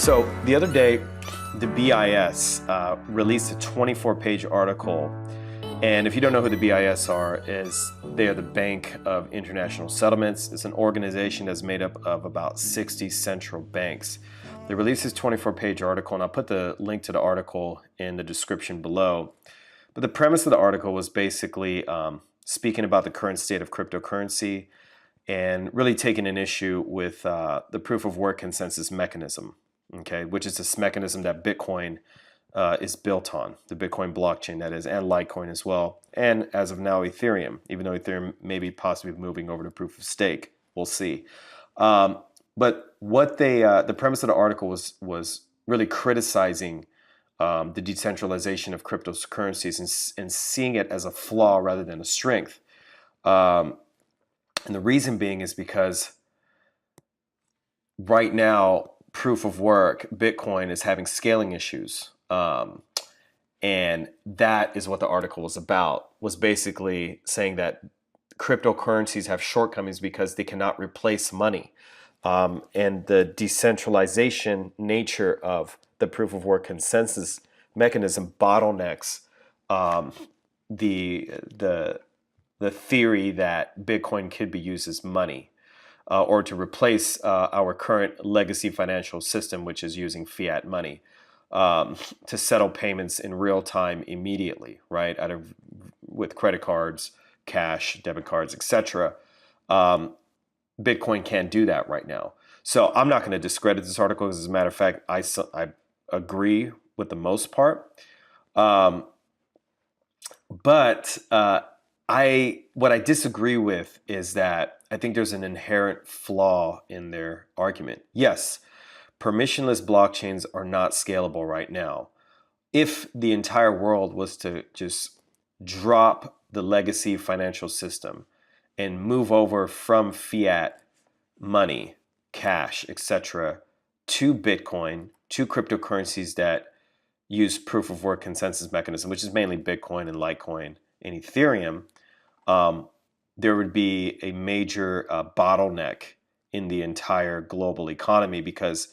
So the other day, the BIS released a 24-page article. And if you don't know who the BIS are, they are the Bank of International Settlements. It's an organization that's made up of about 60 central banks. They released this 24-page article, and I'll put the link to the article in the description below. But the premise of the article was basically speaking about the current state of cryptocurrency and really taking an issue with the proof of work consensus mechanism, okay, which is this mechanism that Bitcoin is built on, the Bitcoin blockchain that is, and Litecoin as well, and as of now Ethereum, even though Ethereum may be possibly moving over to proof of stake. We'll see. But what the premise of the article was really criticizing the decentralization of cryptocurrencies and seeing it as a flaw rather than a strength. And the reason being is because right now, proof of work, Bitcoin is having scaling issues. And that is what the article was about, was basically saying that cryptocurrencies have shortcomings because they cannot replace money. And the decentralization nature of the proof of work consensus mechanism bottlenecks the theory that Bitcoin could be used as money or to replace our current legacy financial system, which is using fiat money to settle payments in real time immediately, right? With credit cards, cash, debit cards, etc. Bitcoin can't do that right now. So I'm not going to discredit this article because, as a matter of fact, I agree with the most part. But what I disagree with is that I think there's an inherent flaw in their argument. Yes, permissionless blockchains are not scalable right now. If the entire world was to just drop the legacy financial system and move over from fiat money, cash, etc., to Bitcoin, to cryptocurrencies that use proof of work consensus mechanism, which is mainly Bitcoin and Litecoin and Ethereum, there would be a major bottleneck in the entire global economy because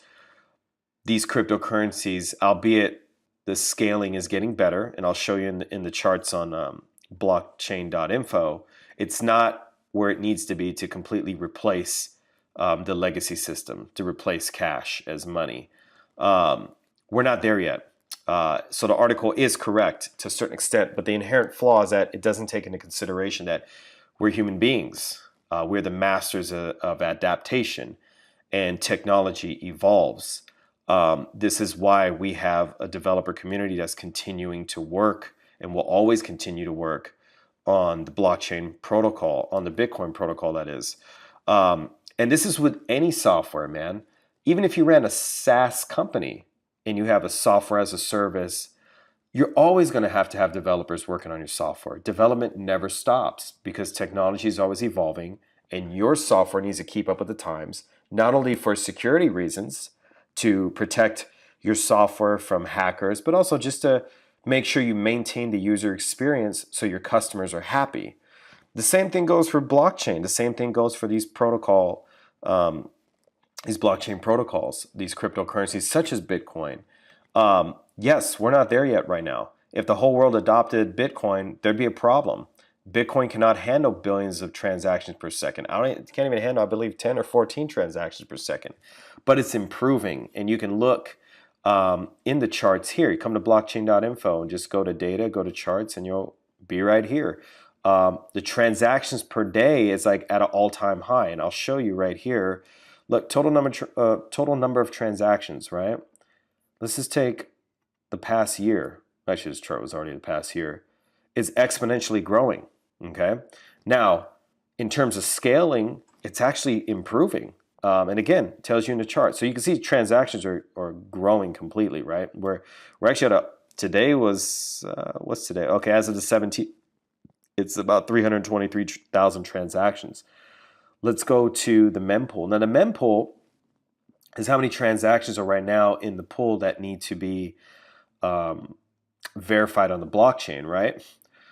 these cryptocurrencies, albeit the scaling is getting better, and I'll show you in the charts on blockchain.info, it's not where it needs to be to completely replace the legacy system, to replace cash as money. We're not there yet. So the article is correct to a certain extent, but the inherent flaw is that it doesn't take into consideration that we're human beings. We're the masters of adaptation, and technology evolves. This is why we have a developer community that's continuing to work and will always continue to work on the blockchain protocol, on the Bitcoin protocol, that is. And this is with any software, man. Even if you ran a SaaS company and you have a software as a service, you're always going to have developers working on your software. Development never stops because technology is always evolving, and your software needs to keep up with the times, not only for security reasons, to protect your software from hackers, but also just to make sure you maintain the user experience so your customers are happy. The same thing goes for blockchain. The same thing goes for these blockchain protocols, these cryptocurrencies such as Bitcoin. Yes, we're not there yet right now. If the whole world adopted Bitcoin, there'd be a problem. Bitcoin cannot handle billions of transactions per second. It can't even handle, I believe, 10 or 14 transactions per second. But it's improving, and you can look in the charts here. You come to blockchain.info and just go to data, go to charts, and you'll be right here. The transactions per day is like at an all-time high, and I'll show you right here. Look, total number of transactions, right? Let's just take the past year. Actually, this chart was already the past year. It's exponentially growing, okay? Now, in terms of scaling, it's actually improving. And again, it tells you in the chart. So you can see transactions are growing completely, right? We're actually at today was, what's today? Okay, as of the 17th, it's about 323,000 transactions. Let's go to the mempool. Now, the mempool is how many transactions are right now in the pool that need to be verified on the blockchain, right?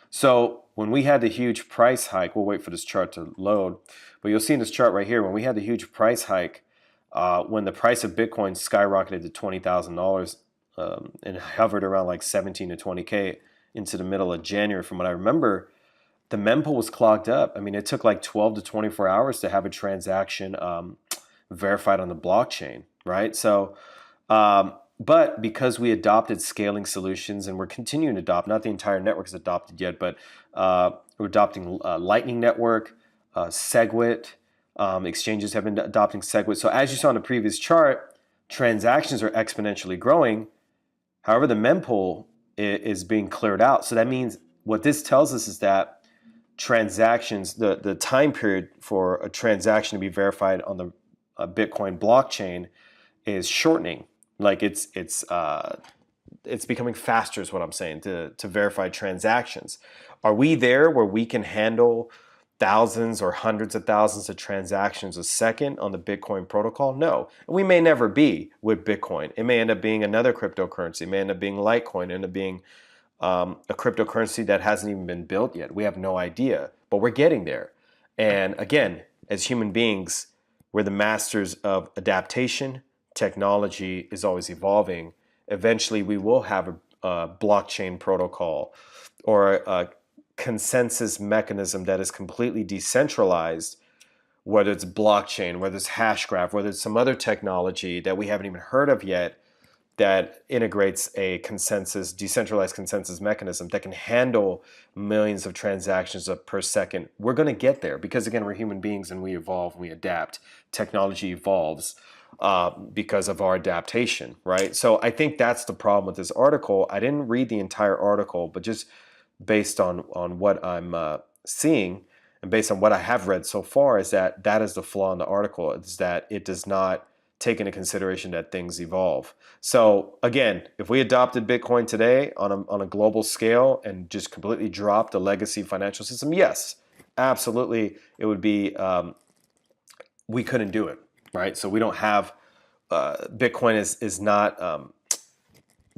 So when we had the huge price hike, we'll wait for this chart to load, but you'll see in this chart right here, when we had the huge price hike when the price of Bitcoin skyrocketed to $20,000 and hovered around like 17 to 20K into the middle of January, from what I remember, the mempool was clogged up. I mean, it took like 12 to 24 hours to have a transaction verified on the blockchain, right? So, but because we adopted scaling solutions and we're continuing to adopt, not the entire network is adopted yet, but we're adopting Lightning Network, SegWit, exchanges have been adopting SegWit. So as you saw in the previous chart, transactions are exponentially growing. However, the mempool is being cleared out. So that means what this tells us is that transactions, the time period for a transaction to be verified on the Bitcoin blockchain is shortening. Like it's becoming faster is what I'm saying to verify transactions. Are we there where we can handle thousands or hundreds of thousands of transactions a second on the Bitcoin protocol? No. We may never be with Bitcoin. It may end up being another cryptocurrency. It may end up being Litecoin, end up being a cryptocurrency that hasn't even been built yet. We have no idea, but we're getting there. And again, as human beings, we're the masters of adaptation. Technology is always evolving. Eventually, we will have a blockchain protocol or a consensus mechanism that is completely decentralized, whether it's blockchain, whether it's Hashgraph, whether it's some other technology that we haven't even heard of yet, that integrates a consensus, decentralized consensus mechanism that can handle millions of transactions per second. We're going to get there because, again, we're human beings and we evolve, we adapt. Technology evolves because of our adaptation, right? So I think that's the problem with this article. I didn't read the entire article, but just based on what I'm seeing and based on what I have read so far is that is the flaw in the article, is that it does not take into consideration that things evolve. So again, if we adopted Bitcoin today on a global scale and just completely dropped the legacy financial system, yes, absolutely, it would be, we couldn't do it, right? So we don't have, Bitcoin is not,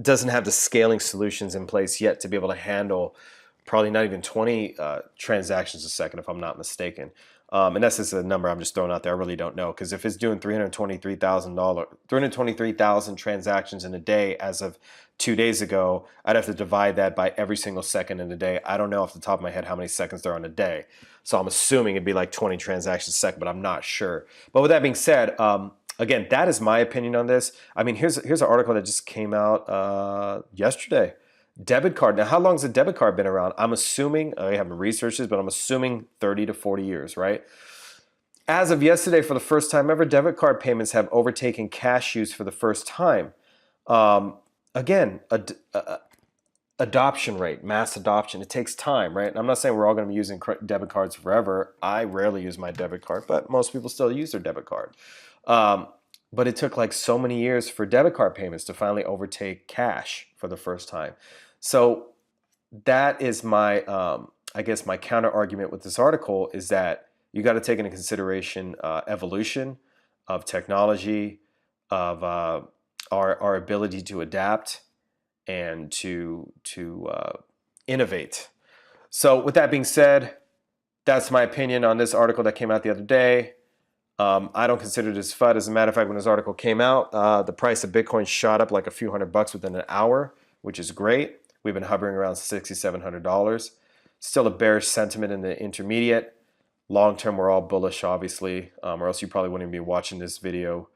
doesn't have the scaling solutions in place yet to be able to handle probably not even 20 transactions a second, if I'm not mistaken. And that's just a number I'm just throwing out there. I really don't know, because if it's doing $323,000 transactions in a day as of 2 days ago, I'd have to divide that by every single second in a day. I don't know off the top of my head how many seconds there are in a day. So I'm assuming it'd be like 20 transactions a second, but I'm not sure. But with that being said, again, that is my opinion on this. I mean, here's an article that just came out yesterday. Debit card. Now, how long has a debit card been around? I'm assuming, I haven't researched this, but I'm assuming 30 to 40 years, right? As of yesterday, for the first time ever, debit card payments have overtaken cash use for the first time. Again, adoption rate, mass adoption, it takes time, right? And I'm not saying we're all going to be using debit cards forever. I rarely use my debit card, but most people still use their debit card. But it took like so many years for debit card payments to finally overtake cash for the first time. So that is my, I guess my counter argument with this article is that you got to take into consideration evolution of technology, of our ability to adapt and to innovate. So with that being said, that's my opinion on this article that came out the other day. I don't consider this FUD. As a matter of fact, when this article came out, the price of Bitcoin shot up like a few $100 within an hour, which is great. We've been hovering around $6,700. Still a bearish sentiment in the intermediate. Long term, we're all bullish, obviously, or else you probably wouldn't be watching this video.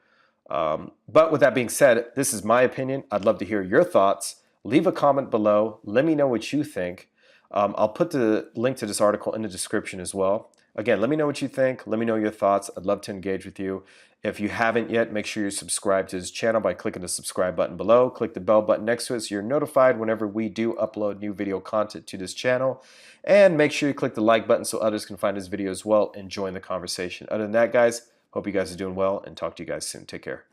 But with that being said, this is my opinion. I'd love to hear your thoughts. Leave a comment below. Let me know what you think. I'll put the link to this article in the description as well. Again, let me know what you think. Let me know your thoughts. I'd love to engage with you. If you haven't yet, make sure you subscribe to this channel by clicking the subscribe button below. Click the bell button next to it so you're notified whenever we do upload new video content to this channel. And make sure you click the like button so others can find this video as well and join the conversation. Other than that, guys, hope you guys are doing well and talk to you guys soon. Take care.